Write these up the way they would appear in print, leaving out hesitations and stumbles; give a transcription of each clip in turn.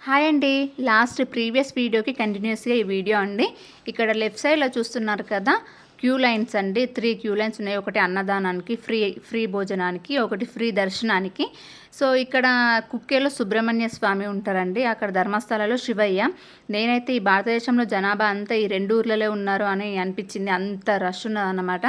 Hi అండి. Previous వీడియోకి కంటిన్యూస్గా ఈ వీడియో అండి. ఇక్కడ లెఫ్ట్ సైడ్లో చూస్తున్నారు కదా, క్యూ లైన్స్ అండి. 3 క్యూ లైన్స్ ఉన్నాయి. ఒకటి అన్నదానానికి, ఫ్రీ భోజనానికి, ఒకటి ఫ్రీ దర్శనానికి. సో ఇక్కడ కుక్కేలో సుబ్రహ్మణ్య స్వామి ఉంటారండి, అక్కడ ధర్మస్థలలో శివయ్య. నేనైతే ఈ భారతదేశంలో జనాభా అంతా ఈ 2 ఊర్లలో ఉన్నారు అని అనిపించింది, అంత రష్ ఉన్నదన్నమాట.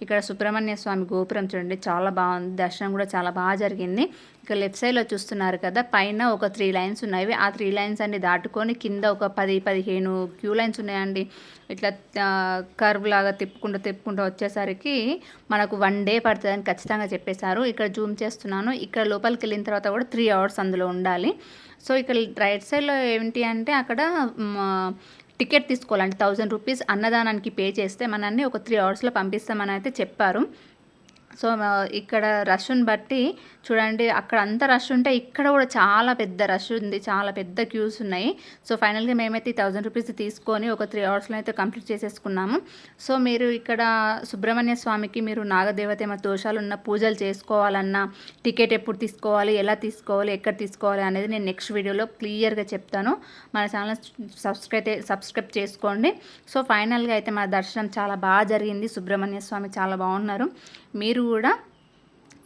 ఇక్కడ సుబ్రహ్మణ్య స్వామి గోపురం చూడండి, చాలా బాగుంది. దర్శనం కూడా చాలా బాగా జరిగింది. ఇక లెఫ్ట్ సైడ్లో చూస్తున్నారు కదా, పైన ఒక 3 లైన్స్ ఉన్నాయి. ఆ 3 లైన్స్ అన్ని దాటుకొని కింద ఒక 10-15 క్యూ లైన్స్ ఉన్నాయండి. ఇట్లా కర్వ్ లాగా తిప్పుకుంటూ వచ్చేసరికి మనకు 1 డే పడుతుందని ఖచ్చితంగా చెప్పేశారు. ఇక్కడ జూమ్ చేస్తున్నాను. ఇక్కడ లోపలికి వెళ్ళిన తర్వాత కూడా 3 అవర్స్ అందులో ఉండాలి. సో ఇక్కడ రైట్ సైడ్లో ఏంటి అంటే, అక్కడ టికెట్ తీసుకోవాలంటే 1000 రూపీస్ అన్నదానానికి పే చేస్తే మనల్ని ఒక 3 అవర్స్లో పంపిస్తామని అయితే చెప్పారు. సో ఇక్కడ రష్ని బట్టి చూడండి, అక్కడ అంత రష్ ఉంటే ఇక్కడ కూడా చాలా పెద్ద రష్ ఉంది, చాలా పెద్ద క్యూస్ ఉన్నాయి. సో ఫైనల్గా మేమైతే 1000 రూపీస్ తీసుకొని ఒక 3 అవర్స్లో అయితే కంప్లీట్ చేసేసుకున్నాము. సో మీరు ఇక్కడ సుబ్రహ్మణ్య స్వామికి మీరు నాగదేవత దోషాలు ఉన్న పూజలు చేసుకోవాలన్నా టికెట్ ఎప్పుడు తీసుకోవాలి, ఎలా తీసుకోవాలి, ఎక్కడ తీసుకోవాలి అనేది నేను నెక్స్ట్ వీడియోలో క్లియర్గా చెప్తాను. మన ఛానల్ సబ్స్క్రైబ్ చేసుకోండి. సో ఫైనల్గా అయితే మన దర్శనం చాలా బాగా జరిగింది. సుబ్రహ్మణ్య స్వామి చాలా బాగున్నారు. మీరు కూడా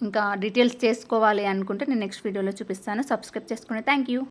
ఇంకా డీటెయిల్స్ చేసుకోవాలి అనుకుంటే నేను నెక్స్ట్ వీడియోలో చూపిస్తాను. సబ్స్క్రైబ్ చేసుకోండి. Thank you.